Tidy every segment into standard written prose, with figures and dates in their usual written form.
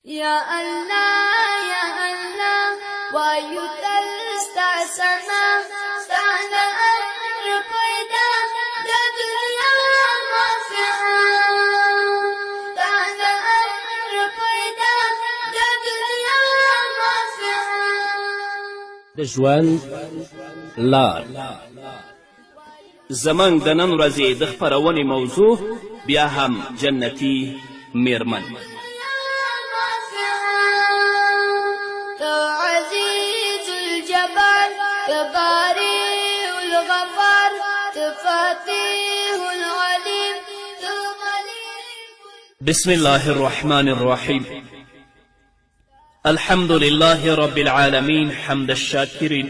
یا الله وایو تل ستا سنا ستا د امر پیدا د دنیا مافعه ستا د امر پیدا د دنیا مافعه د ژوند لار زموږ د نن ورځې د خپرونې موضوع بیا هم جنتي میرمن. عزيز الجبار بارئ الغفار فاتح العليم بسم الله الرحمن الرحيم. الحمد لله رب العالمين حمد الشاكرين،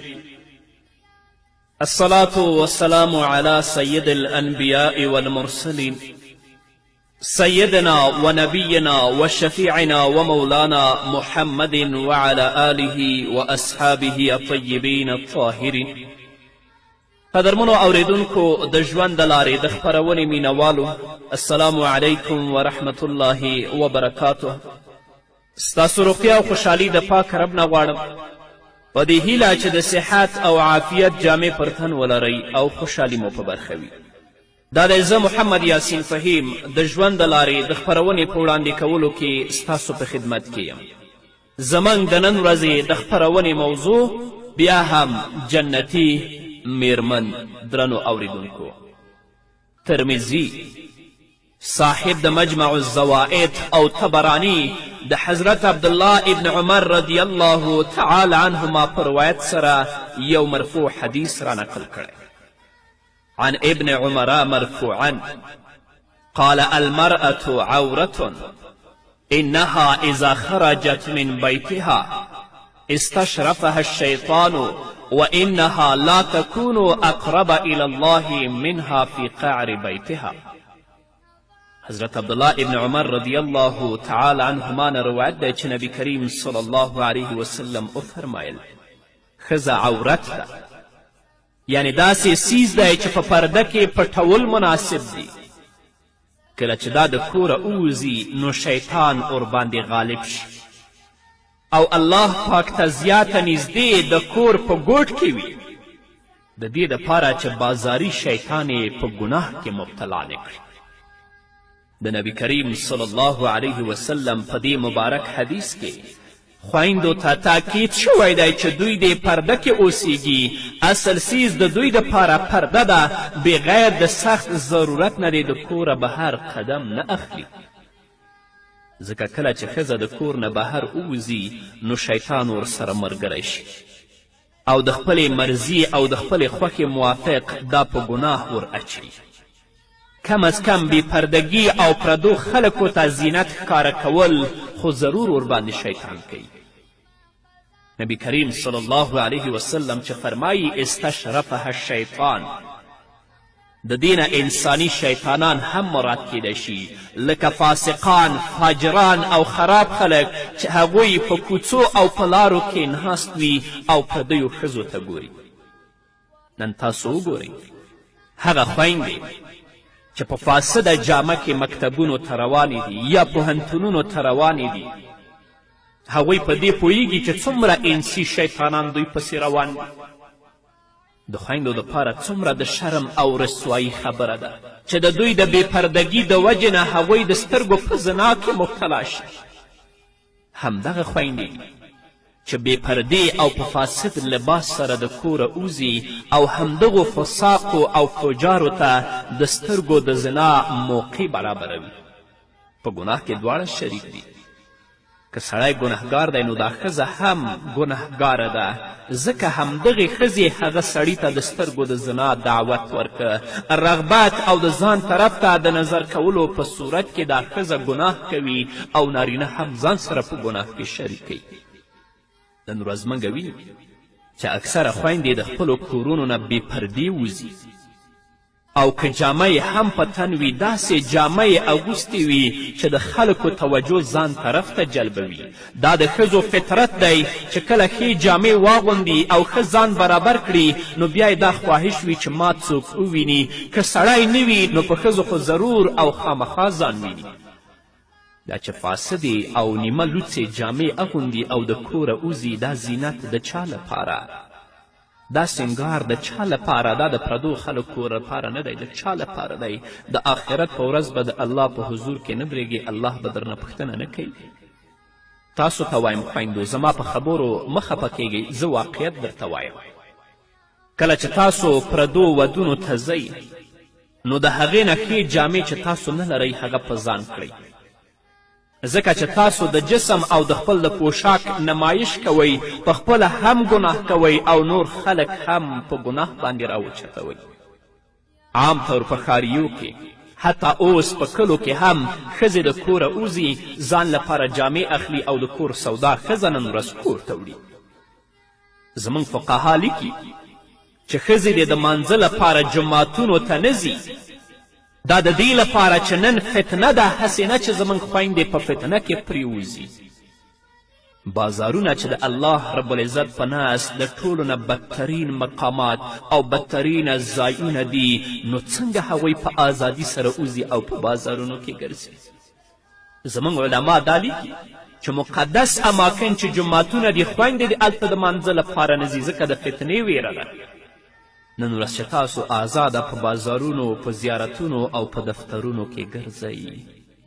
الصلاة والسلام على سيد الأنبياء والمرسلين سيدنا ونبينا وشفيعنا ومولانا محمد وعلى آله وأصحابه الطيبين الطاهرين. قدرمنو اوریدونکو د ژوند د لارې د خپرونې مینوالو، السلام علیکم ورحمة الله وبرکاته. ستاسو روغتیا او خوشحالي د پاک رب نه غواړم، په دې هیله چې د صحت او عافیت جامې پر تن ولرئ او خوشحالي مو په برخه وي. دا دی زه محمد یاسین فهیم د ژوند د لارې د خپرونې په وړاندې کولو کې ستاسو په خدمت کې یم. زموږ د نن ورځې د خپرونې موضوع بیا هم جنتي میرمن. درنو اوریدونکو، ترمذي صاحب د مجمع الزوائد او طبرانی د حضرت عبدالله ابن عمر رضی الله تعالی عنهما په روایت سره یو مرفوع حدیث را نقل کړی. عن ابن عمر مرفوعا قال المرأة عورة إنها إذا خرجت من بيتها استشرفها الشيطان وإنها لا تكون أقرب إلى الله منها في قعر بيتها. حضرت عبدالله ابن عمر رضی الله تعالی عنهما نه روایت دی چې نبی کریم صلی الله علیه وسلم وفرمایل ښځه عورت ده، یعنی داسې سیز دی چې په پرده کې پټول مناسب دی. کله چې دا د کوره ووځي نو شیطان ورباندې غالب شي او الله پاک ته زیاته نږدې د کور په ګوټ کې وي، د دې دپاره چې بازاري شیطان یې په ګناه کې مبتلا نه کړي. د نبی کریم صلی الله علیه وسلم په دې مبارک حدیث کې خویندو ته تاکید شوی دی چې دوی د پرده کې اوسیږي. اصل سیز د دوی دپاره پرده ده، بغیر د سخت ضرورت نه د کوره بهر قدم نه اخلي. ځکه کله چې ښځه د کور نه بهر ووځي نو شیطان ورسره ملګری شي او د خپلې مرضي او د خپلې خوښې موافق دا په ګناه ور اچوي. کم از کم بې پردګي او پردو خلکو ته زینت ښکاره کول خو ضرور ورباندې شیطان کوي. نبی کریم صلی الله علیه وسلم چې فرمایي استشرفها الشیطان، د دې نه انساني شیطانان هم مراد کیدی شي، لکه فاسقان، فاجران او خراب خلک چې هغوی په کوڅو او په لارو کې ناست وي او پردیو ښځو ته ګوري. نن تاسو وګورئ هغه خویندې چې په فاسده جامه کې مکتبونو ته روانې دي یا پوهنتونونو ته روانې دي، هغوی په دې پوهیږي چې څومره انسي شیطانان دوی پسې روان دي. د خویندو دپاره څومره د شرم او رسوایي خبره ده چې د دوی د بې پردګي د وجې نه هغوی د سترګو په زنا کې مبتلا شي. همدغه خویندې چې بې پردې او په فاسد لباس سره د کوره اوځي او همدغو فساقو او فجارو ته د سترګو د زنا موقع برابروي. په ګناه کې دواړه شریک دي. که سړی ګنهګار دی نو دا ښځه هم ګنهګاره ده، ځکه همدغې ښځې هغه سړي ته د سترګو د زنا دعوت ورکه، رغبت او د ځان طرف ته د نظر کولو په صورت کې دا ښځه ګناه کوي او نارینه هم ځان سره په ګناه کې شریک کوي. نن ورځ موږ وینو چې اکثره خویندې د خپلو کورونو نه بې پردې وځي او که جامه یې هم په تن وي داسې جامه یې اغوستې وي چې د خلکو توجه ځان طرف ته جلبوي. دا د ښځو فطرت دی چې کله ښې جامې واغوندي او ښه ځان برابر کړي نو بیا یې دا خواهش وي چې ما څوک وویني. که سړی نه وي نو په ښځو خو ضرور او خامخا ځان ویني. دا چې فاسدې او نیمه لوڅې جامې اغوندي او د کوره وځي دا زینت د چا لپاره دا سنگار د چا لپاره دا د پردو خلکو لپاره نه دی د چا لپاره دی د آخرت په ورځ به د الله په حضور کې نه بریږي الله به درنه پوښتنه نه کوي تاسو ته وایم خویندو زما په خبرو مه خفه کیږئ زه واقعیت درته وایم کله چې تاسو پردو ودونو ته ځئ نو د هغې نه ښې جامې چې تاسو نه لرئ هغه په ځان کړئ ځکه چې تاسو د جسم او د خپل د پوشاک نمایش کوئ په خپله هم ګناه کوئ او نور خلک هم په ګناه باندې راوچتوئ عام طور په ښاریو کې حتی اوس په کلو کې هم ښځې د کوره وځي ځان لپاره جامې اخلي او د کور سودا ښځه نن ورځ کور ته وړي زموږ فقها لیکي چې ښځې دې د مانځه لپاره جوماتونو ته نه ځي دا د دې لپاره چې نن فتنه ده هسې نه چې زموږ خویندې په فتنه کې پرېوځي بازارونه چې د الله رب العزت په نزد د ټولو نه بدترین مقامات او بدترین ځایونه دي نو څنګه هغوی په ازادي سره وځي او په بازارونو کې ګرځي زموږ علما دا لیکي چې مقدس اماکن چې جوماتونه دي خویندې د هلته د مانځه لپاره نه ځي ځکه د فتنې ویره ده نن ورځ چې تاسو آزاده په بازارونو په زیارتونو او په دفترونو کې ګرځئ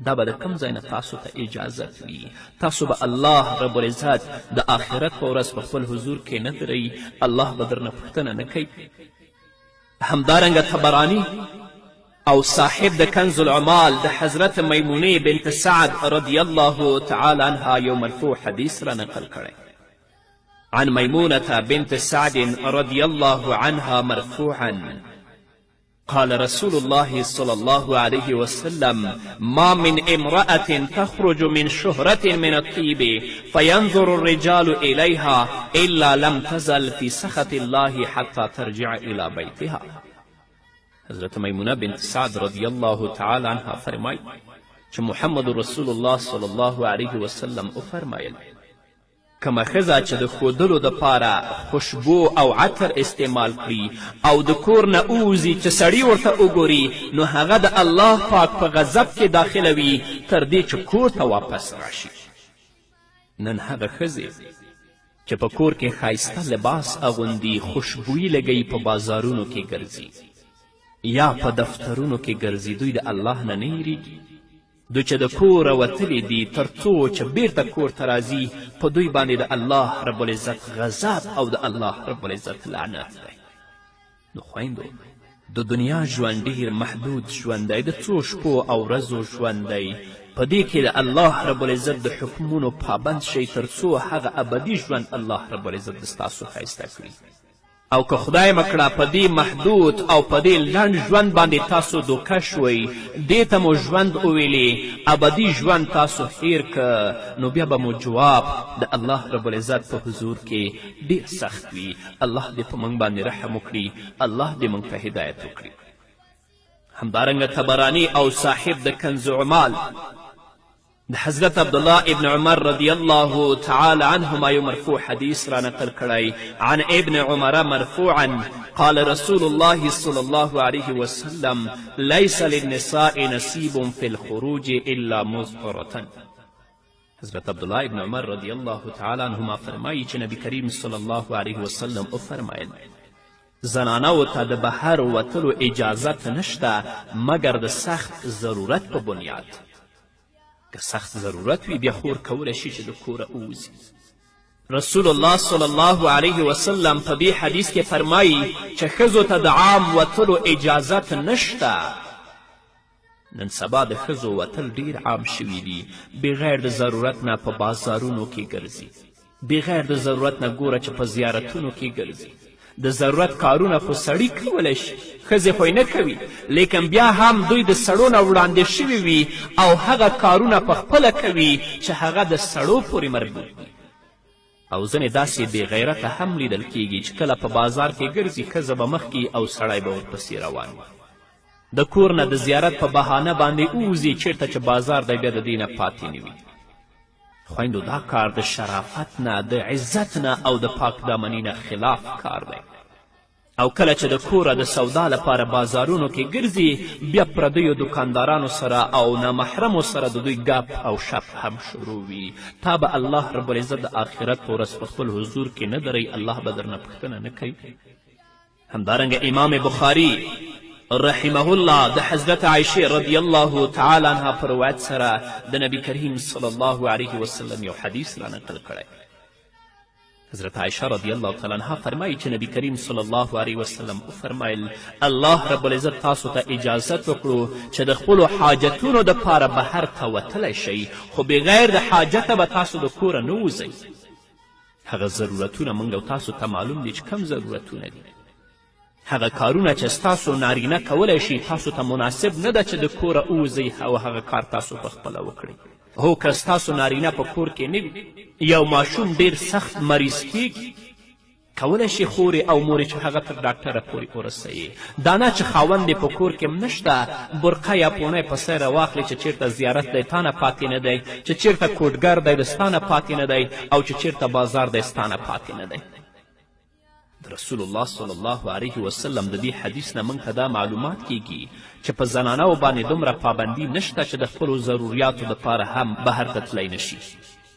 دا به د کوم ځای نه تاسو ته اجازت وي تاسو به الله رب العزت د آخرت په ورځ په خپل حضور کې نه درئ الله به درنه پوښتنه نه کوي همدارنګه طبراني او صاحب د کنز العمال د حضرت میمونې بنت سعد رضی الله تعالی عنها یو مرفوع حدیث را نقل کړی عن ميمونة بنت سعد رضي الله عنها مرفوعا قال رسول الله صلى الله عليه وسلم ما من امرأة تخرج من شهرة من الطيب فينظر الرجال إليها إلا لم تزل في سخط الله حتى ترجع إلى بيتها حضرت میمونه بنت سعد رضی الله تعالی عنها فرمایي چې محمد رسول الله صلی الله علیه وسلم وفرمایل کومه ښځه چې د ښودلو دپاره خوشبو او عطر استعمال کړي او د کور نه ووځي چې سړي ورته وګوري نو هغه د الله پاک په غضب کې داخله وي تر دې چې کور ته واپس راشي نن هغه ښځې چې په کور کې ښایسته لباس اغوندي خوشبویي لګوي په بازارونو کې ګرځي یا په دفترونو کې ګرځي دوی د الله نه نه هیریږي دوی چې د کوره وتلي دي تر څو چې بیرته کور ته راځي په دوی باندې د الله رب العزت غضب او د الله رب العزت لعنت دی نو خویندو د دنیا ژوند ډیر محدود ژوند دی د څو شپو او ورځو ژوند دی په دې کې د الله رب العزت د حکمونو پابند شئ تر څو هغه ابدي ژوند الله رب العزت د ستاسو ښایسته کړي او که خدای مکړه په دې محدود او په دې لنډ ژوند باندې تاسو دوکه شوئ دې ته مو ژوند وویلې ابدي ژوند تاسو هیر که نو بیا به مو جواب د الله رب العزت په حضور کې ډیر سخت وي الله دې په موږ باندې رحم وکړي الله دې موږ ته هدایت وکړي همدارنګه طبراني او صاحب د کنز عمال د حضرت عبدالله ابن عمر رضی الله تعالی عنهما یو مرفوع حدیث را نقل کړی عن ابن عمر مرفوعا قال رسول الله صلی الله علیه وسلم لیس للنساء نصیب فی الخروج الا مظهرة حضرت عبدالله ابن عمر رضی الله تعالی عنهما فرمایی چې نبی کریم صلی الله علیه وسلم وفرمایل زنانو ته د بهر وتلو اجازت نشته مګر د سخت ضرورت په بنیاد که سخت ضرورت وي بیا خور کولی شي چې د کوره ووځي رسول الله صلی الله علیه وسلم په دې حدیث کې فرمایي چې ښځو ته د عام وتلو اجازت نشته نن سبا د ښځو وتل ډیر عام شوي دي بغیر د ضرورت نه په بازارونو کې ګرځي بغیر د ضرورت نه ګوره چې په زیارتونو کې ګرځي د ضرورت کارونه خو سړي کولی شي ښځې خو نه کوي لیکن بیا هم دوی د سړو نه وړاندې شوي وي او هغه کارونه په خپله کوي چې هغه د سړو پورې مربوط وي او ځینې داسې بې غیرته هم لیدل کیږي چې کله په بازار کې ګرځي ښځه به مخکې او سړی به ورپسې روان وي د کور نه د زیارت په بهانه باندې ووځي چیرته چې بازار دی بیا د دې نه پاتې نه وي خویندو دا کار د شرافت نه د عزت نه او د پاک دامني نه خلاف کار دی او کله چې د کوره د سودا لپاره بازارونو کې ګرځي بیا پردیو دکاندارانو سره او نامحرمو سره د دوی ګپ او شپ هم شروع وي تا به الله رب العزت د آخرت په ورځ په خپل حضور کې نه دری الله به درنه پوښتنه نه کوي همدارنګه امام بخاري رحمه الله د حضرت عایشې رضی الله تعالی عنها په روایت سره د نبی کریم صلی الله علیه وسلم یو حدیث را نقل کړی حضرت عایشه رضی الله تعالی عنها فرمایي چې نبی کریم صلی الله علیه وسلم وفرمایل الله رب العزت تاسو ته اجازت وکړو چې د خپلو حاجتونو دپاره بهر ته وتلی شئ خو بغیر د حاجته به تاسو د کوره نه وځئ هغه ضرورتونه موږ او تاسو ته معلوم دي چې کم ضرورتونه دي هغه کارونه چې ستاسو نارینه کولی شي تاسو ته مناسب نه ده چې د کوره ووځئ او هغه کار تاسو پخپله وکړئ هو که ستاسو نارینه په کور کې نه وي یو ماشوم ډیر سخت مریض کیږي کولی شي خورې او مورې چې هغه تر ډاکټره پورې ورسوي دا نه چې خاوند په کور کې نشته برقه یا پوڼۍ په سر راواخلي چې چیرته زیارت دی تا نه پاتې نه دی چې چیرته کوټګر دی د ستا نه پاتې نه دی او چې چیرته بازار دی ستا نه پاتې نه دی رسول الله صلی الله علیه وسلم د دې حدیث نه موږ ته دا معلومات کیږي چې په زنانو باندې دومره پابندي نشته چې د خپلو ضروریاتو دپاره هم بهر ته تلی نشي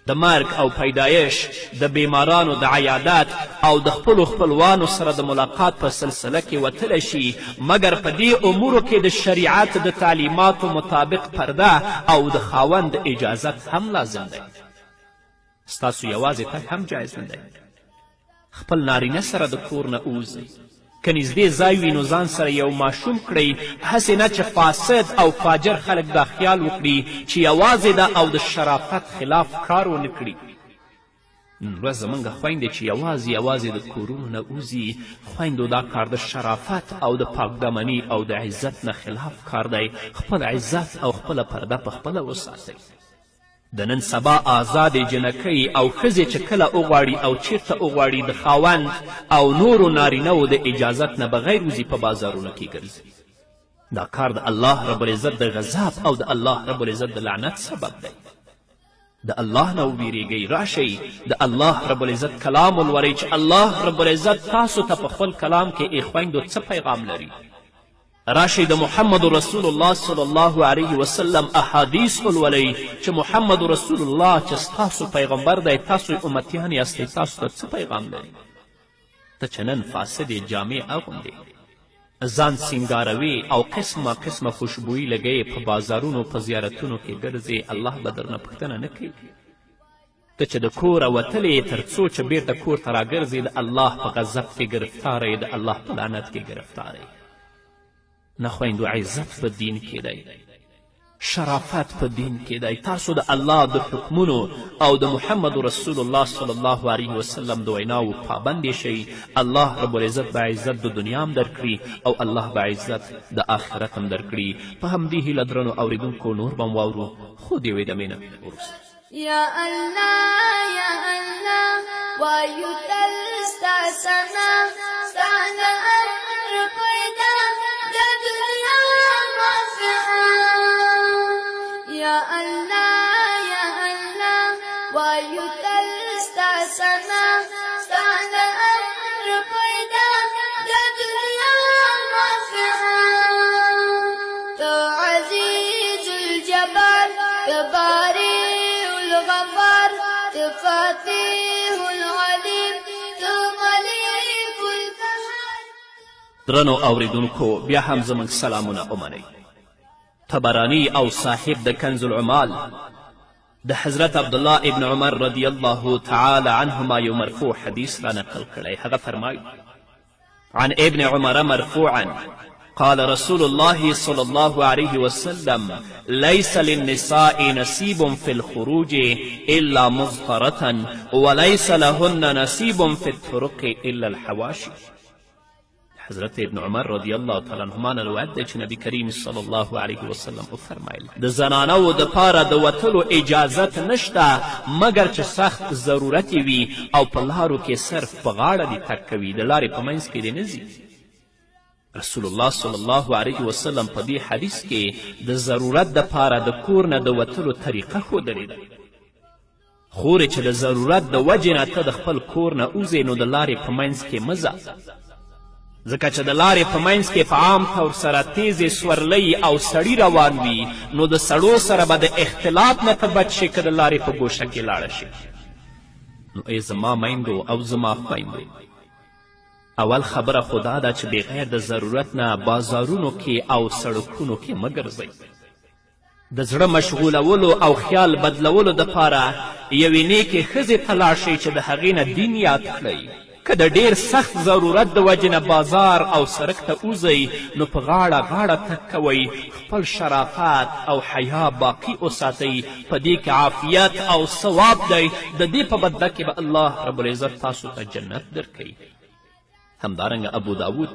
د مرګ او پیدایش د بیمارانو د عیادت او د خپلو خپلوانو سره د ملاقات په سلسله کې وتلی شي مګر په دې امورو کې د شریعت د تعلیماتو مطابق پرده او د خاوند اجازت هم لازم دی ستاسو یوازې تګ هم جایز نه دی خپل نارینه سره د کور نه اوځئ که نږدې ځای وي نو ځان سره یو ماشوم کړئ هسې نه چې فاسد او فاجر خلک دا خیال وکړي چې یوازې ده او د شرافت خلاف کار ونه کړي نن ورځ زموږ خویندې چې یوازې د کورونو نه اوځي خویندو دا کار د شرافت او د پاکدامني او د عزت نه خلاف کار دی خپل عزت او خپله پرده په خپله وساتئ د نن سبا آزادې جنکۍ او ښځې چې کله وغواړي او چیرته وغواړي د خاوند او نورو نارینهو د اجازت نه بغیر وځي په بازارونو کې ګرځي دا کار د الله رب العزت د غضب او د الله رب العزت د لعنت سبب دی د الله نه وویرېږئ راشئ د الله رب العزت کلام ولولئ چې الله رب العزت تاسو ته په خپل کلام کې ای خویندو څه پیغام لري راشئ د محمد رسول الله صلی الله علیه وسلم احادیث ولولئ چې محمد رسول الله چې ستاسو پیغمبر دی تاسو امتیان یاستئ تاسو ته څه پیغام لري ته چې نن فاسدې جامې اغوندې ځان سینګاروي او قسمه قسمه خوشبویي لګوي په بازارونو په زیارتونو کې ګرځې الله به درنه پوښتنه نه کوي ته چې د کوره وتلې تر څو چې بیرته کور ته راګرځې د الله په غضب کې ګرفتاره د الله په لعنت کې ګرفتاره نه خویندو عزت په دین کې دی شرافت په دین کې دی تاسو د الله د حکمونو او د محمد رسول الله صلی الله علیه وسلم د ویناو پابندې شئ الله رب العزت به عزت د دنیا هم درکړي او الله به عزت د آخرت هم درکړي په همدې هیله درنو اوریدونکو نور به هم واورو خو د یوې دمې نه وروسته یا الله یا الله وایو تل ستا ثنا ستا د امر پیدا د دنیا منفعه یا الله یا الله وایو تل ستا ثنا ستا د امر پیدا د دنیا منفعه تو عزیز الجبار تباری الغفار تفاتيح العليم تملك القهار درنو اوریدونکو بیا هم زموږ سلامونه ومنئ طبرانی او صاحب د کنز العمال د حضرت عبدالله ابن عمر رضی الله تعالی عنهما یو مرفوع حدیث را نقل کړی هغه فرمایي عن ابن عمر مرفوعا قال رسول الله صلى الله عليه وسلم ليس للنساء نصيب في الخروج إلا مضطرة وليس لهن نصيب في الطرق إلا الحواشي حضرت ابن عمر رضی الله تعالی عنهما نه روایت دی چې نبی کریم صلی الله علیه وسلم وفرمایل د زنانو دپاره د وتلو اجازت نشته مګر چې سخت ضرورت وي او په لارو کې صرف په غاړه دې تګ کوي د لارې په منځ کې دې نه ځي رسول الله صلی الله علیه وسلم په دې حدیث کې د ضرورت دپاره د کور نه د وتلو طریقه ښودلې ده خورې چې د ضرورت د وجې نه ته د خپل کور نه اوځې نو د لارې په منځ کې مه ځه ځکه چې د لارې په منځ کې په عام طور سره تیزې سورلۍ او سړي روان وي نو د سړو سره به د اختلاط نه ته بچ شي که د لارې په ګوشه کې لاړه شي. نو ای زما میندو او زما خویندو، اول خبره خو دا ده چې بغیر د ضرورت نه بازارونو کې او سړکونو کې مه ګرځئ. د زړه مشغولولو او خیال بدلولو دپاره یوې نیکې ښځې ته لاړ شئ چې د هغې نه دین یاد کړئ. که د ډیر سخت ضرورت د وجې نه بازار او سړک ته وځئ نو په غاړه غاړه تګ کوئ، خپل شرافت او حیا باقي وساتئ. په دې کې عافیت او ثواب دی. د دې په بدله کې به الله رب العزت تاسو ته جنت درکوي. همدارنګه ابو داود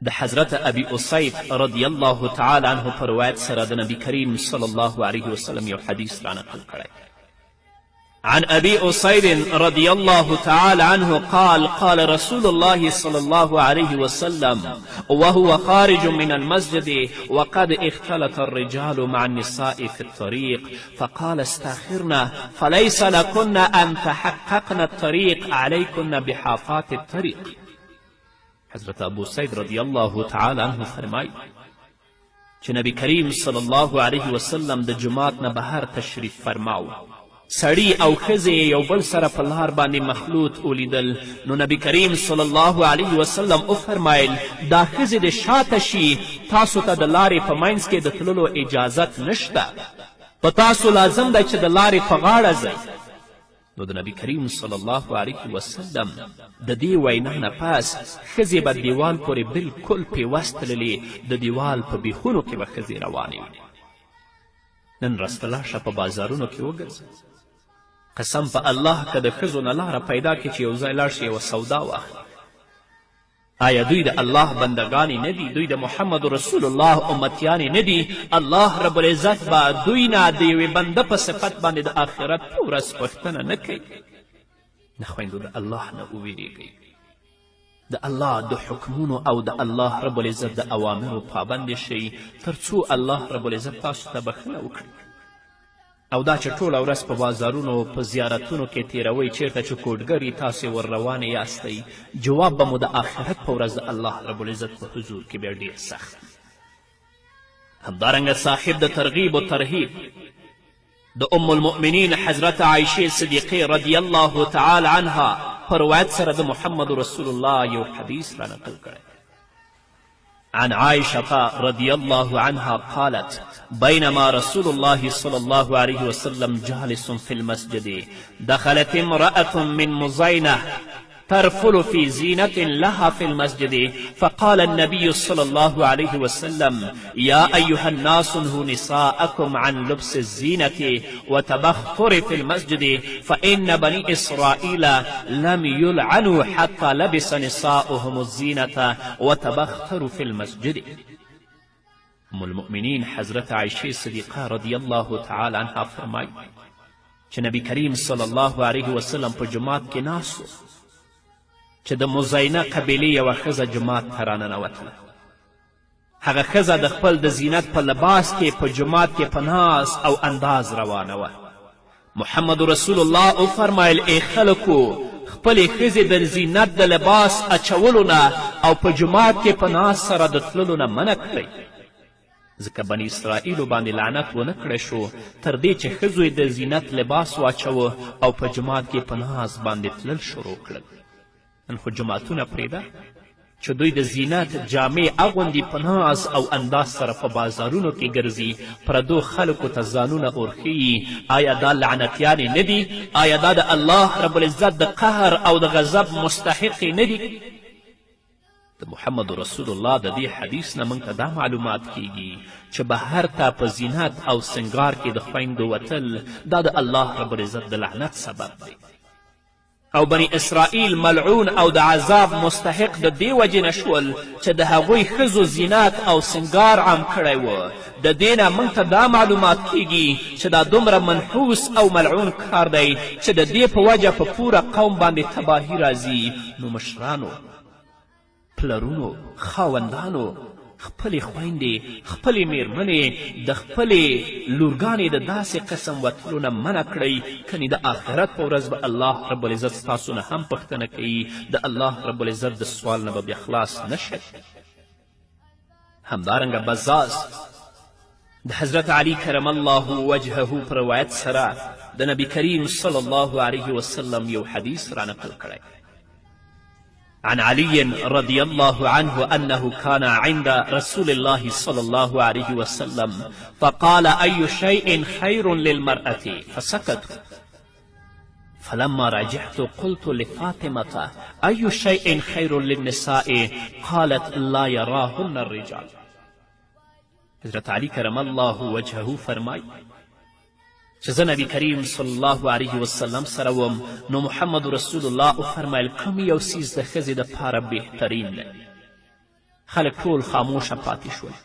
د حضرت ابي اسید رضی الله تعالی عنه په روایت سره د نبي کریم صلی الله علیه وسلم یو حدیث رانقل کړی. عن أبي أسيد رضي الله تعالى عنه قال قال رسول الله صلى الله عليه وسلم وهو خارج من المسجد وقد اختلط الرجال مع النساء في الطريق فقال استاخرنا فليس لكن أن تحققن الطريق عليكن بحافات الطريق. حضرت ابو سید رضی الله تعالی عنه فرمای چې نبی کریم صلی الله علیه وسلم د جماعت نه بهر تشریف فرماو. سړي او ښځې یو بل سره په لار باندې مخلوط ولیدل نو نبی کریم صلی الله علیه وسلم وفرمایل دا ښځې د شاته شي، تاسو ته د لارې په منځ کې د تللو اجازت نشته، په تاسو لازم دی چې د لارې په غاړه ځئ. نو د نبی کریم صلی الله علیه وسلم د دې وینا نه پس ښځې به دیوال پورې بلکل پیوستللې، د دیوال په بیخونو کې به ښځې روانې وې. نن رستله شه په بازارونو کې وګرځه، قسم په الله که د ښځو نه لاره پیدا کړي چې یو ځای لاړ شي یوه سودا واخلي. آیا دوی د الله بندگانی نه دي؟ دوی د محمد رسول الله امتیانې نه دي؟ الله رب العزت به دوی نه د یوې بنده په صفت باندې د آخرت په ورځ پوښتنه نه کوي؟ نه خویندو، د الله نه وویرېږئ، د الله د حکمونو او د الله رب العزت د اوامرو پابند شئ تر څو الله رب العزت تاسو ته بخښنه وکړي. او دا چې ټوله ورځ په بازارونو په زیارتونو کې تیروئ، چیرته چې کوډګري تاسې ور روانې یاستئ، جواب به مو د آخرت په ورځ د الله رب العزت په حضور کې بیا ډېر سخت. همدارنګه صاحب د ترغیب و ترهیب د ام المؤمنین حضرت عایشې صدیقې رضی الله تعالی عنها په روایت سره د محمد رسول الله یو حدیث رانقل کړی. عن عائشة رضي الله عنها قالت بينما رسول الله صلى الله عليه وسلم جالس في المسجد دخلت امرأة من مزينة ترفل في زينة لها في المسجد فقال النبي صلى الله عليه وسلم يا أيها الناس انهوا نساءكم عن لبس الزينة وتبختر في المسجد فإن بني إسرائيل لم يلعنوا حتى لبس نساؤهم الزينة وتبختروا في المسجد. ام المؤمنین حضرت عائشة صدیقه رضی الله تعالی عنها فرمای چې نبی کریم صلی الله علیه وسلم په جماعت کې ناست و چې د مزینه قبیلې یوه ښځه جماعت ته راننوتله. هغه ښځه د خپل د زینت په لباس کې په جماعت کې په ناز او انداز روانه وه. محمد رسول الله وفرمایل ای خلکو، خپلې ښځې د زینت د لباس اچولو نه او په جماعت کې په ناز سره د تللو نه منع کړئ، ځکه بني اسرائیلو باندې لعنت ونه کړی شو تر دې چې ښځو یې د زینت لباس واچوه او په جماعت کې په ناز باندې تلل شروع کړل. نن خو جماعتونه پرېږده چې دوی د زینت جامې اغوندي، په ناز او انداز سره په بازارونو کې ګرځي، پردو خلکو ته ځانونه اورښیي. آیا دا لعنتیانې نه دي؟ آیا دا د الله رب العزت د قهر او د غضب مستحقې نه دي؟ د محمد رسول الله د دې حدیث نه موږ ته دا معلومات کیږي چې بهر ته په زینت او سنګار کې د خویندو وتل دا د الله رب العزت د لعنت سبب دی، او بني اسرائیل ملعون او د عذاب مستحق د دې وجې نه شول چې د هغوی ښځو زینت او سنګار عام کړی و. د دې نه موږ ته دا معلومات کیږي چې دا دومره منحوس او ملعون کار دی چې د دې په وجه په پوره قوم باندې تباهي راځي. نو مشرانو، پلرونو، خاوندانو، خپلې خویندې خپلې میرمنې د خپلې لورګانې د داسې قسم وتلو نه منع کړئ کنې د آخرت په ورځ به الله رب العزت ستاسو نه هم پوښتنه کوي د الله رب العزت د سوال نه به بیا خلاص نشئ همدارنګه بزاز د حضرت علی کرم الله وجهه په روایت سره د نبی کریم صلی الله علیه وسلم یو حدیث رانقل کړی عن علي رضي الله عنه أنه كان عند رسول الله صلى الله عليه وسلم فقال أي شيء خير للمرأة فسكت فلما رجعت قلت لفاطمة أي شيء خير للنساء قالت لا يراهن الرجال حضرت علی کرم الله وجهه فرمای چې زه نبی کریم صلی الله علیه وسلم سره وم نو محمد رسول الله وفرمیل کوم یو څیز د ښځې دپاره بهترین دی خلک ټول خاموشه پاتې شول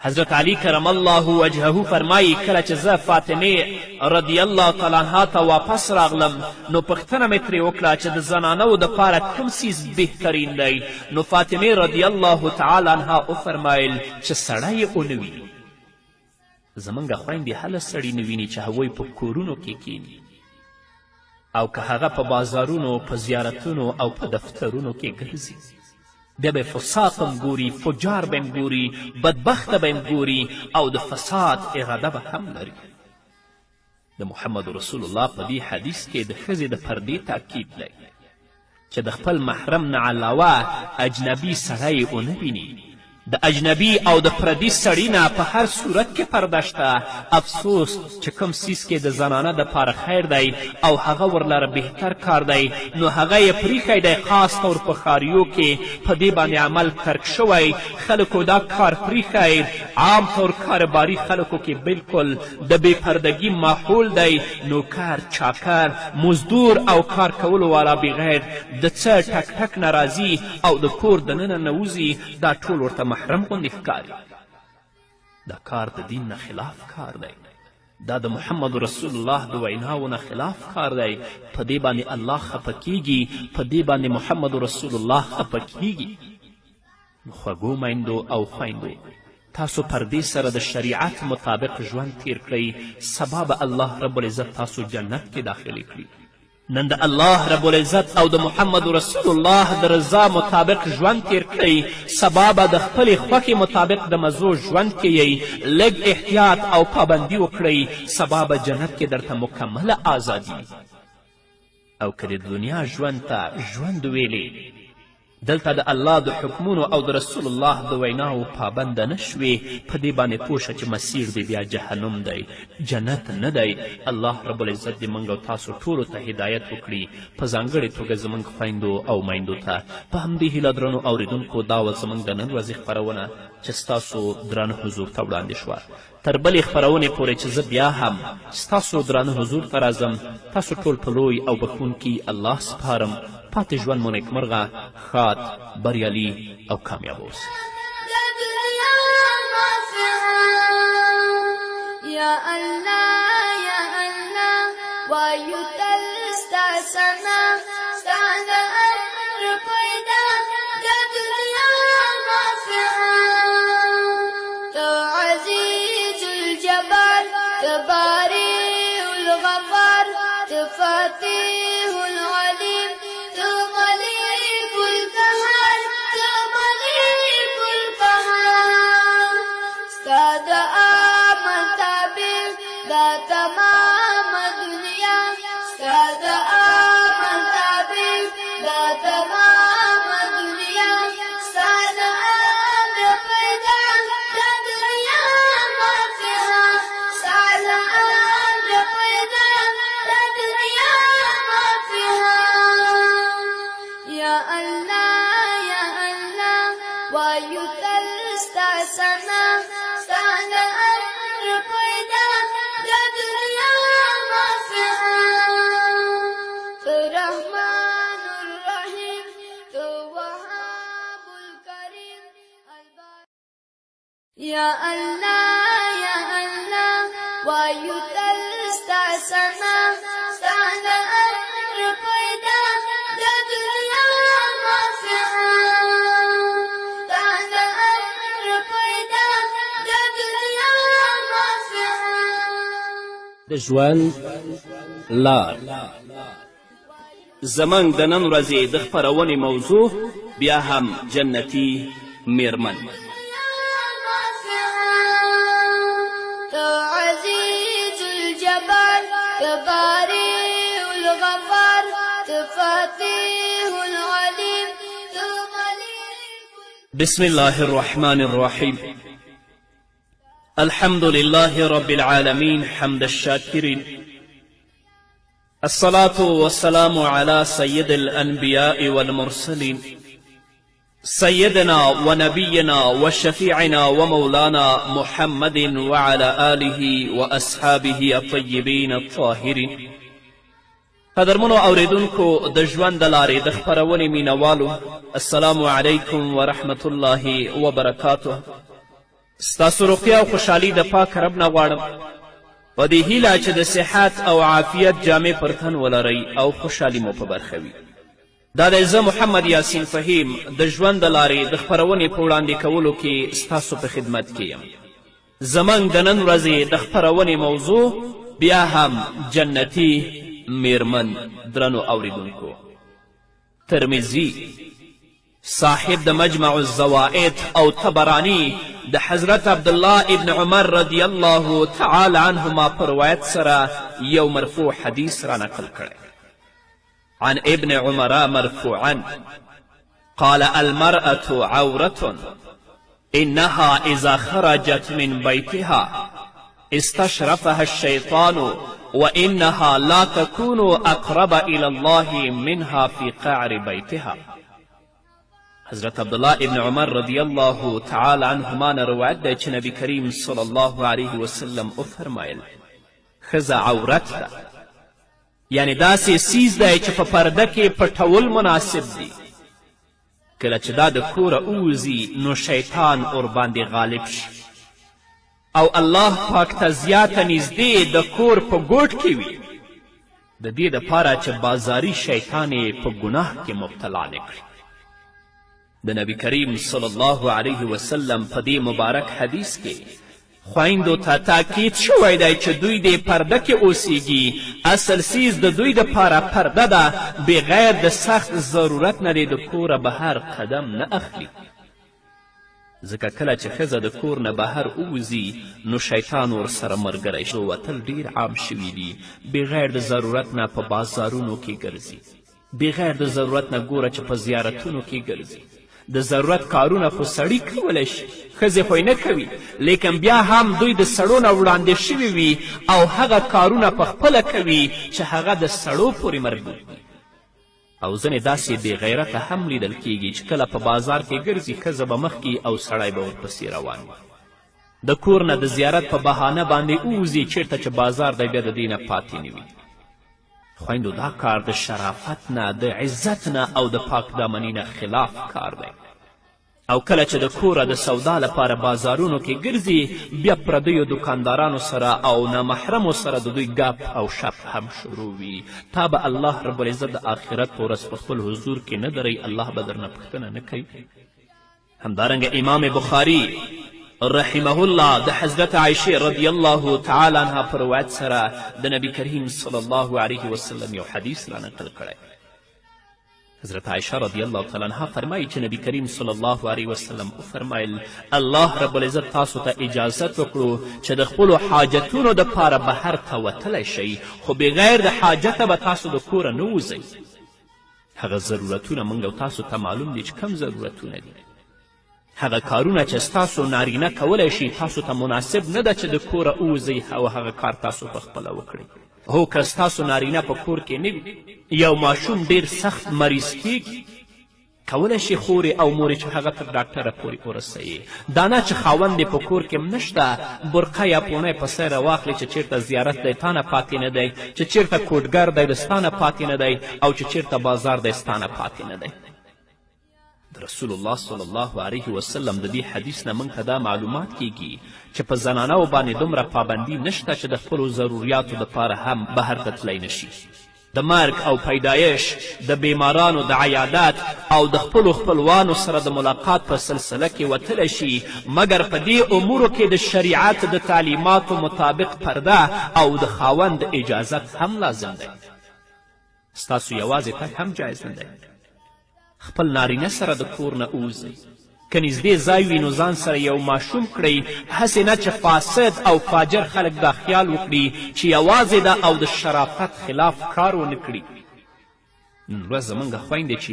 حضرت علی کرم الله وجهه فرمایي کله چې زه فاطمې رضی الله تعالی عنها ته واپس راغلم نو پوښتنه مې ترې وکړه چې د زنانو دپاره کوم څیز بهترین دی نو فاطمې رضی الله تعالی عنها وفرمایل چې سړی یې ونه وي زمونږ خویندې هله سړي نه ویني چې هغوی په کورونو کې کیني او که هغه په بازارونو په زیارتونو او په دفترونو کې ګرځي بیا به فساق هم ګوري فجار به هم ګوري بدبخته به هم ګوري او د فساد اراده به هم لري د محمد رسول الله په دې حدیث کې د ښځې د پردې تاکید دی چې د خپل محرم نه علاوه اجنبي سړی یې ونه ویني د اجنبي او د پردي سړي نه په هر صورت کې پرده شته افسوس چې کوم څیز کې د زنانه دپاره خیر دی او هغه ورلره بهتر کار دی نو هغه یې پریښی دی خاص طور په ښاریو کې په دې باندې عمل ترک شوی خلکو دا کار پریښی عام طور کارباري خلکو کې بالکل د بې پردګي ماحول دی نوکر چاکر مزدور او کار کولو والا بغیر د څه ټک ټک نه راځي او د کور دننه نوځي دا ټول ورته محرم غوندې ښکاري دا کار د دین نه خلاف کار دی دا د محمد رسول الله د ویناو نه خلاف کار دی په دې باندې الله خفه کیږي په دې باندې محمد رسول الله خفه کیږي نو خوږو میندو او خویندو تاسو پر دې سره د شریعت مطابق ژوند تیر کړئ سبا به الله رب العزت تاسو جنت کې داخلي کړي نن د الله رب العزت او د محمد رسول الله د رضا مطابق ژوند تیر کړئ سبا به د خپلې خوښې مطابق د مزو ژوند کې یئ لږ احتیاط او پابندي وکړئ سبا به جنت کې درته مکمله آزادي او که د دنیا ژوند ته ژوند ویلې دلته د الله د حکمونو او د رسول الله د ویناو پابنده نه شوې په دې باندې پوه شه چې مسیر دی بیا جهنم دی جنت نه دی الله رب العزت دې موږ او تاسو ټولو ته هدایت وکړي په ځانګړې توګه زموږ خویندو او میندو ته په همدې هیله درنو اوریدونکو دا وه زموږ د نن ورځې خپرونه چې ستاسو درانه حضور ته وړاندې شوه تر بلې خپرونې پورې چې زه بیا هم ستاسو درانه حضور ته راځم تاسو ټول په لوی او بخښونکي الله سپارم پاتې ژوند مو نیکمرغه ښاد بریالي او کامیاب اوسئ یا الله یا الله وایو تل ستا ثنا ستا د امر پیدا د دنیا مافعه ته عزیز الجبار ته بارئ الغفار ته فاتح العلیم ته ملیک القهار ته ملیک القهار ستا د دا تمام دنیا ستا د امر تابع دا تمام دنیا ستا د امر پیدا دا دنیا مافعه ستا د امر پیدا دا دنیا مافعه یا الله وایو تل ستا ثنا ستا د امر پیدا یا الله وایو تل ستا ثنا ستا د امر پیدا د دنیا مافعه ستا د ژوند لار. زموږ د نن ورځې د خپرونې موضوع بیا هم جنتي میرمن. تو عزیز الجبار، تو بارئ الغفار، تو فاتح العلیم، تو ملیک. بسم الله الرحمن الرحیم. الحمد لله رب العالمين حمد الشاكرين، الصلاة والسلام على سيد الأنبياء والمرسلين، سيدنا ونبينا وشفيعنا ومولانا محمد وعلى آله وأصحابه الطيبين الطاهرين. قدرمنو اوریدونکو د ژوند د لارې د خپرونې مینوالو، السلام علیکم ورحمة الله وبرکاته. ستاسو روغتیا او خوشحالي د پاک رب نه غواړم، په دې هیله چې د صحت او عافیت جامې پر تن ولرئ او خوشحالي مو په برخه وي. دا دی زه محمد یاسین فهیم د ژوند د لارې د خپرونې په وړاندې کولو کې ستاسو په خدمت کې یم. زموږ د نن ورځې د خپرونې موضوع بیا هم جنتي میرمن. درنو اوریدونکو، ترمذي صاحب د مجمع الزوائد او طبرانی د حضرت عبدالله ابن عمر رضی الله تعالی عنهما پر روایت سره یو مرفوع حدیث را نقل کړی. عن ابن عمر مرفوعا قال المرأة عورة إنها إذا خرجت من بيتها استشرفها الشيطان وإنها لا تكون أقرب إلى الله منها في قعر بيتها. حضرت عبدالله ابن عمر رضی الله تعالی عنهما نه روایت دی چې نبی کریم صلی الله علیه وسلم وفرمایل ښځه عورت ده، یعنی داسې سیز دی چې په پرده کې پټول مناسب دی. کله چې دا د کوره ووځي نو شیطان ورباندې غالب شي او الله پاک ته زیاته نږدې د کور په ګوټ کې وي، د دې دپاره چې بازاري شیطان یې په ګناه کې مبتلا نه کړي. د نبی کریم صلی الله علیه وسلم په دې مبارک حدیث کې خویندو ته تاکید شوی دی چې دوی دې پرده کې اوسیږي. اصل سیز د دوی دپاره پرده ده، بغیر د سخت ضرورت نه د کوره بهر قدم نه اخلي. ځکه کله چې ښځه د کور نه بهر ووځي نو شیطان ورسره ملګری شي. وتل ډیر عام شوي دي، بغیر د ضرورت نه په بازارونو کې ګرځي، بغیر د ضرورت نه ګوره چې په زیارتونو کې ګرځي. د ضرورت کارونه خو سړی کولی شي، ښځې خو نه کوي، لیکن بیا هم دوی د سړو نه وړاندې شوي وي او هغه کارونه په خپله کوي چې هغه د سړو پورې مربوط دي. او ځینې داسې بې غیرته هم لیدل کیږي چې کله په بازار کې ګرځي ښځه به مخکې او سړی به ورپسې روان وي. د کور نه د زیارت په بهانه باندې ووځي چیرته چې بازار دی، بیا د دې نه پاتې نه وي. خویندو، دا کار د شرافت نه، د عزت نه او د پاک دامني نه خلاف کار دی. او کله چې د کوره د سودا لپاره بازارونو کې ګرځي، بیا پردیو دکاندارانو سره او نامحرمو سره د دوی ګپ او شپ هم شروع وي. تا به الله رب العزت د آخرت په ورځ په خپل حضور کې نه دری، الله به درنه پوښتنه نه کوي. همدارنګه امام بخاري رحمه الله د حضرت عایشې رضی الله تعالی عنها په روایت سره د نبی کریم صلی الله علیه وسلم یو حدیث را نقل کړی. حضرت عایشه رضی الله تعالی عنها فرمایي چې نبی کریم صلی الله علیه وسلم وفرمایل الله رب العزت تاسو ته اجازت وکړو چې د خپلو حاجتونو دپاره بهر ته وتلی شئ، خو بغیر د حاجته به تاسو د کوره نه وځئ. هغه ضرورتونه موږ او تاسو ته معلوم دي چې کم ضرورتونه دي. هغه کارونه چې ستاسو نارینه کولی شي تاسو ته مناسب نه ده چې د کوره ووځئ او هغه کار تاسو پخپله وکړئ. هو که ستاسو نارینه په کور کې نه وي، یو ماشوم ډیر سخت مریض کیږي، کولی شي خورې او مورې چې هغه تر ډاکټره پورې ورسوي. دا نه چې خاوند یې په کور کې نشته، برقه یا پوڼۍ په سیره واخلي چې چیرته زیارت دی تا نه پاتې نه دی، چې چیرته کوټګر دی د ستا نه پاتې نه دی، او چې چیرته بازار دی ستا نه پاتې نه دی. د رسول الله صلی الله علیه وسلم د دې حدیث نه موږ ته دا معلومات کیږي چې په زنانو باندې دومره پابندي نشته چې د خپلو ضروریاتو دپاره هم بهر ته تلی نشي. د مرګ او پیدایش د بیمارانو د عیادت او د خپلو خپلوانو سره د ملاقات په سلسله کې وتلی شي مګر په دې امورو کې د شریعت د تعلیماتو مطابق پرده او د خاوند اجازت هم لازم دی ستاسو یوازې تګ هم جایز نه دی خپل نارینه سره د کور نه اوځئ که نږدې ځای وي نو ځان سره یو ماشوم کړئ هسې نه چې فاسد او فاجر خلک دا خیال وکړي چې یوازې ده او د شرافت خلاف کار ونه کړي نن ورځ زموږ خویندې چې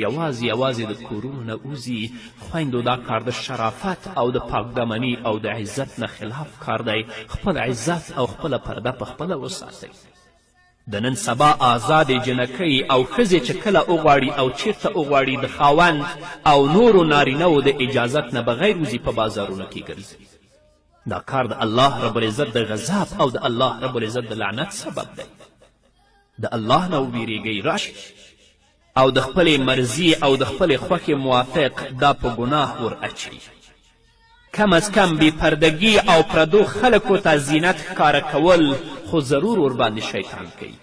یوازې د کورونو نه اوځي خویندو دا کار د شرافت او د پاکدامني او د عزت نه خلاف کار دی خپل عزت او خپله پرده په خپله وساتئ د نن سبا آزادې جنکۍ او ښځې چې کله وغواړي او چیرته وغواړي د خاوند او نورو نارینهو د اجازت نه بغیر وځي په بازارونو کې ګرځي دا کار د الله رب العزت د غضب او د الله رب العزت د لعنت سبب دی د الله نه وویرېږئ راشئ او د خپلې مرضي او د خپلې خوښې موافق دا په ګناه ور اچوي کم از کم بې پردګي او پردو خلکو ته زینت ښکاره کول خو ضرور ورباندې شیطان کوي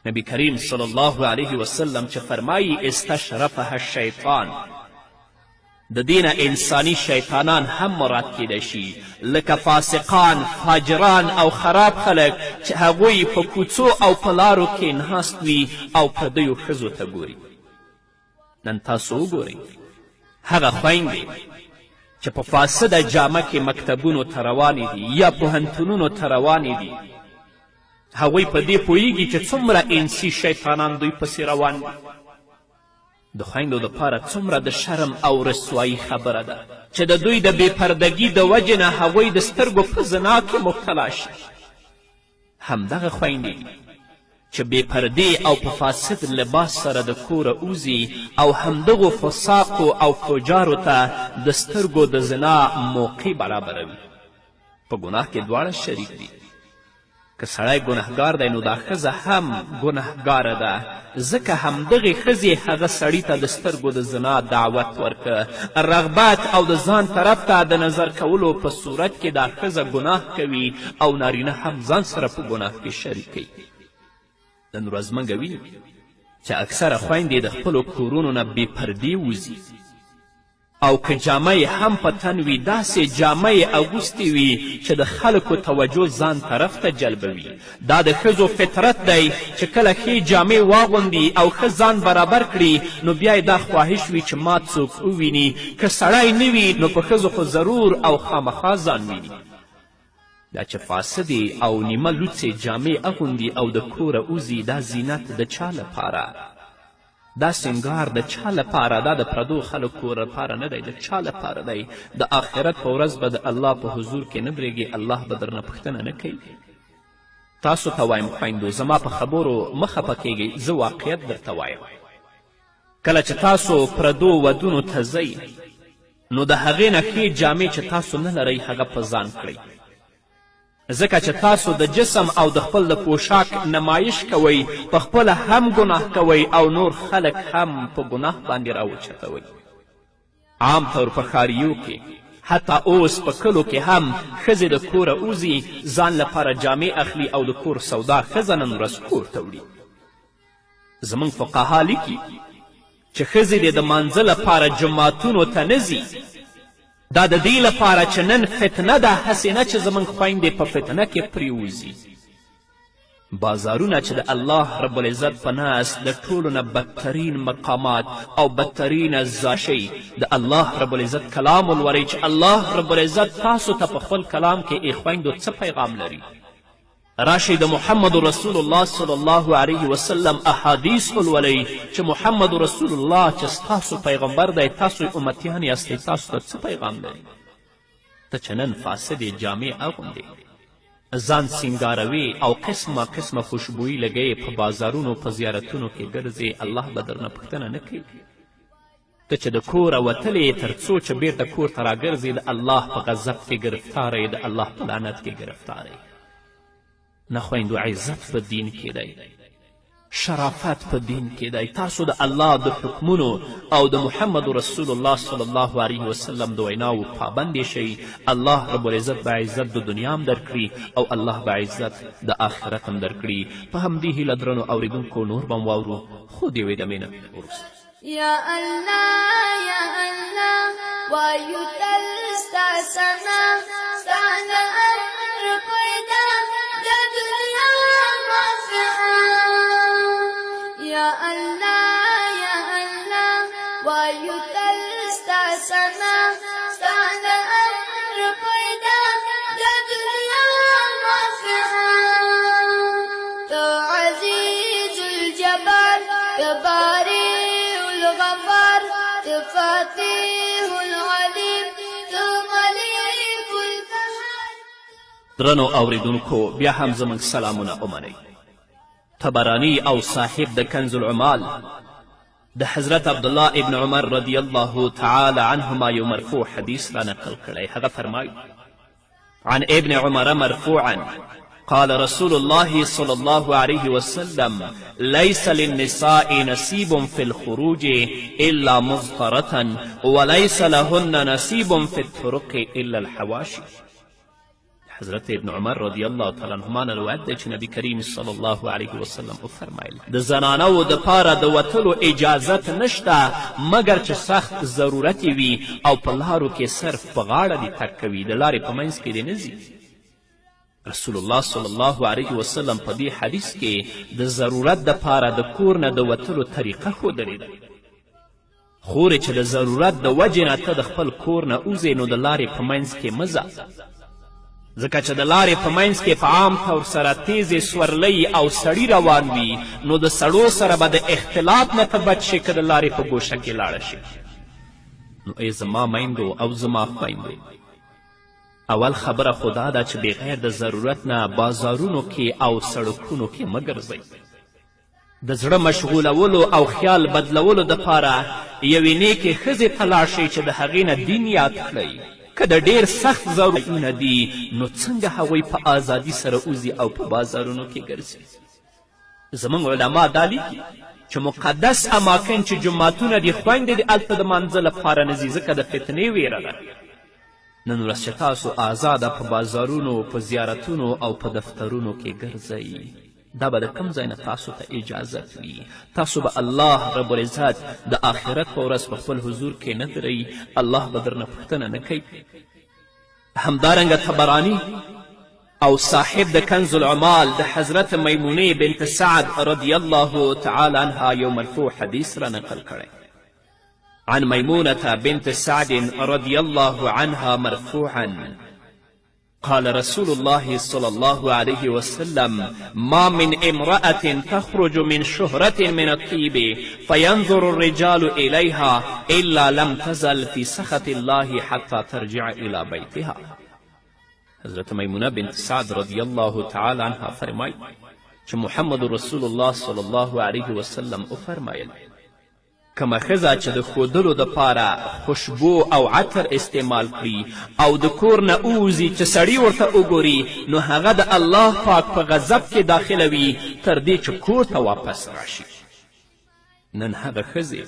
نبی کریم صلی الله علیه وسلم چې فرمایي استشرفها الشیطان د دې نه انساني شیطانان هم مراد کیدی شي لکه فاسقان فاجران او خراب خلک چې هغوی په کوڅو او په لارو کې ناست وي او پردیو ښځو ته ګوري نن تاسو وګورئ هغه خویندې چې په فاسده جامه کې مکتبونو ته روانې دي یا پوهنتونونو ته روانې دي هغوی په دې پوهیږي چې څومره انسي شیطانان دوی پسې روان دي د خویندو دپاره څومره د شرم او رسوایي خبره ده چې د دوی د بې پردګي د وجې نه هغوی د سترګو په زنا کې مبتلا شي همدغه خویندې چې بې پردې او په فاسد لباس سره د کوره اوځي او همدغو فساقو او فجارو ته د سترګو د زنا موقع برابروي په ګناه کې دواړه شریک دي که سړی ګنهګار دی نو دا ښځه هم ګنهګاره ده ځکه همدغې ښځې هغه سړي ته د سترګو د زنا دعوت ورکه رغبت او د ځان طرف ته د نظر کولو په صورت کې دا ښځه ګناه کوي او نارینه هم ځان سره په ګناه کې شریک کوي نن ورځ موږ وینو چې اکثره خویندې د خپلو کورونو نه بې پردې وځي او که جامه یې هم په تن وي داسې جامه یې اغوستې وي چې د خلکو توجه ځان طرف ته جلبوي دا د ښځو فطرت دی چې کله ښې جامې واغوندي او ښه ځان برابر کړي نو بیا یې دا خواهش وي چې ما څوک وویني که سړی نه وي نو په ښځو خو ضرور او خامخا ځان ویني دا چې فاسدې او نیمه لوڅې جامې اغوندي او د کوره اوځي دا زینت د چا لپاره دا سنگار د چا لپاره دا د پردو خلکو لپاره نه دی د چا لپاره دی د آخرت په ورځ به د الله په حضور کې نه درېږي الله به درنه پوښتنه نه کوي تاسو ته وایم خویندو زما په خبرو مه خفه کیږئ زه واقعیت درته وایم کله چې تاسو پردو ودونو ته ځئ نو د هغې نه ښې جامې چې تاسو نه لرئ هغه په ځان کړئ ځکه چې تاسو د جسم او د خپل د پوشاک نمایش کوئ په خپله هم ګناه کوئ او نور خلک هم په ګناه باندې راوچتوئ عام طور په ښاریو کې حتی اوس په کلو کې هم ښځې د کوره اوځي ځان لپاره جامې اخلي او د کور سودا ښځه نن ورځ کور ته وړي زموږ فقها لیکي چې ښځې دې د مانځه لپاره جوماتونو ته نه ځي دا د دې لپاره چې نن فتنه ده هسې نه چې زموږ خویندې په فتنه کې پرېوځي بازارونه چې د الله رب العزت په نزد د ټولو نه بدترین مقامات او بدترین ځای د الله رب العزت کلام ولولئ چې الله رب العزت تاسو ته په خپل کلام کې ای خویندو څه پیغام لري راشئ د محمد رسول الله صلی الله علیه وسلم احادیث ولولئ چې محمد رسول الله چې ستاسو پیغمبر دی تاسو امتیان یاستئ تاسو ته څه پیغام لري ته چې نن فاسدې جامې اغوندې ځان سینګاروي او قسمه قسمه خوشبویي لګوي په بازارونو په زیارتونو کې ګرځې الله به درنه پوښتنه نه کوي ته چې د کوره وتلې تر څو چې بیرته کور ته راګرځې د الله په غضب کې ګرفتاره د الله په لعنت کې ګرفتاره نه خویندو عزت په دین کې دی شرافت په دین کې دی. تاسو د الله د حکمونو او د محمد رسول الله صلی الله علیه وسلم د ویناو پابندې شئ. الله رب العزت به عزت د دنیا هم درکړي او الله به عزت د آخرت هم درکړي. په همدې هیله درنو اوریدونکو نور به هم واورو خو د یوې دمې نه وروسته. یا الله یا الله وایو تل ستا ثنا، ستا نه امر پیدا د دنیا منفعه. یا الله یا الله وایو تل ستا ثنا، ستا نه امر پیدا د دنیا منفعه. تو عزیز الجبار تباری الغفار تفاتيح العليم تملك القهار. درنو اوریدونکو بیا هم زموږ سلامونه ومنئ. طبرانی او صاحب د کنز العمال د حضرت عبدالله ابن عمر رضی الله تعالی عنهما یو مرفوع حدیث را نقل کړی. هغه فرمایي عن ابن عمر مرفوعا قال رسول الله صلى الله عليه وسلم ليس للنساء نصيب في الخروج إلا مضطرة وليس لهن نصيب في الطرق إلا الحواشي. حضرت ابن عمر رضی الله تعالی عنهما نه روایت دی چې نبي کریم صلی الله علیه وسلم وفرمایل د زنانو دپاره د وتلو اجازت نشته مګر چې سخت ضرورت وي او په لارو کې صرف په غاړه دې تګ کوي، د لارې په منځ کې دې نه ځي. رسول الله صلی الله علیه وسلم په دې حدیث کې د ضرورت دپاره د کور نه د وتلو طریقه ښودلې ده. خورې چې د ضرورت د وجې نه ته د خپل کور نه وځې نو د لارې په منځ کې مه ځه، ځکه چې د لارې په منځ کې په عام طور سره تیزې سورلۍ او سړي روان وي نو د سړو سره به د اختلاط نه ته بچ شي که د لارې په ګوشه کې لاړه شي. نو ای زما میندو او زما خویندو، اول خبره خو دا ده چې بغیر د ضرورت نه بازارونو کې او سړکونو کې مه ګرځئ. د زړه مشغولولو او خیال بدلولو دپاره یوې نیکې ښځې ته لاړ شئ چې د هغې نه دین یاد کړئ. که د ډېر سخت ضرورتونه دي نو څنګه هغوی په ازادي سره وځي او په بازارونو کې ګرځي. زموږ علما دا لیکي چې مقدس اماکن چې جوماتونه دي خویندې د هلته د مانځه لپاره نه ځي ځکه د فتنې ویره ده. نن ورځ چې تاسو آزاده په بازارونو، په زیارتونو او په دفترونو کې ګرځئ، دا به د کوم ځای نه تاسو ته اجازت وي. تاسو به الله رب العزت د آخرت په ورځ په خپل حضور کې نه درئ، الله به درنه پوښتنه نه کوي. همدارنګه طبرانی او صاحب د کنز العمال د حضرت میمونه بنت سعد رضی الله تعالی عنها یو مرفوع حدیث را نقل کړی. عن ميمونة بنت سعد رضي الله عنها مرفوعا قال رسول الله صلى الله عليه وسلم ما من امرأة تخرج من شهرة من الطيب فينظر الرجال إليها إلا لم تزل في سخط الله حتى ترجع إلى بيتها. حضرت میمونه بنت سعد رضی الله تعالی عنها فرمای چې محمد رسول الله صلی الله علیه وسلم وفرمایل کومه ښځه چې د ښودلو دپاره خوشبو او عطر استعمال کړي او د کور نه ووځي چې سړي ورته وګوري نو هغه د الله پاک په غضب کې داخله وي تر دې چې کور ته واپس راشي. نن هغه ښځې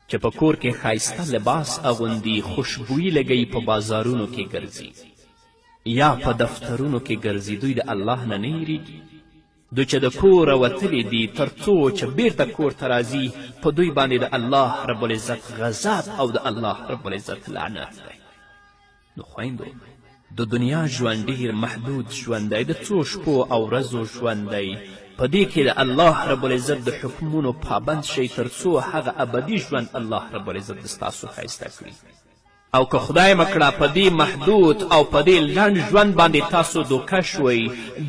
چې په کور کې ښایسته لباس اغوندي، خوشبویي لګوي، په بازارونو کې ګرځي یا په دفترونو کې ګرځي، دوی د الله نه نه هیریږي. دوی چې د کوره وتلي دي تر څو چې بیرته کور ته راځي په دوی باندې د الله رب العزت غضب او د الله رب العزت لعنت دی. نو خویندو د دنیا ژوند ډېر محدود ژوند دی، د څو شپو او ورځو ژوند دی. په دې کې د الله رب العزت د حکمونو پابند شئ تر څو هغه ابدي ژوند الله رب العزت د ستاسو ښایسته کړي. او که خدای مکړه په دې محدود او په دې لنډ ژوند باندې تاسو دوکه شوئ،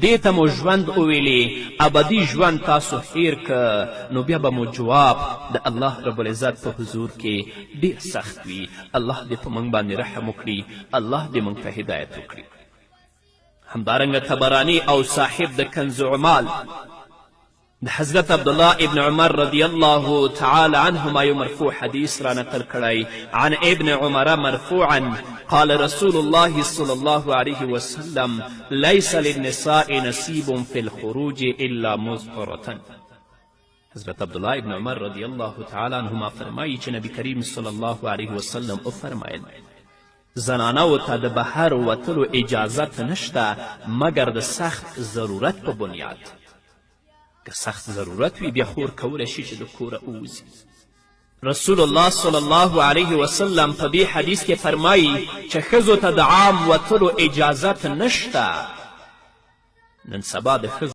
دې ته مو ژوند وویلې، ابدي ژوند تاسو هیر که، نو بیا به مو جواب د الله رب العزت په حضور کې ډېر سخت وي. الله دې په موږ باندې رحم وکړي، الله دې موږ ته هدایت وکړي. همدارنګه طبراني او صاحب د کنز عمال د حضرت عبدالله ابن عمر رضی الله تعالی عنهما یو مرفوع حدیث را نقل کړی. عن ابن عمر مرفوعا قال رسول الله صلی الله علیه وسلم ليس للنساء نصیب في الخروج الا مضطرة. حضرت عبدالله ابن عمر رضی الله تعالی عنهما فرمایي چې نبی کریم صلی الله علیه وسلم وفرمایل زنانو ته د بهر وتلو اجازت نشته مګر د سخت ضرورت په بنیاد. که سخت ضرورت وي بیا خور کولی شي چې د کوره ووځي. رسول الله صلی الله علیه وسلم په دې حدیث کې فرمایي چې ښځو ته د عام وتلو اجازت نشته. نن سبا د ښځو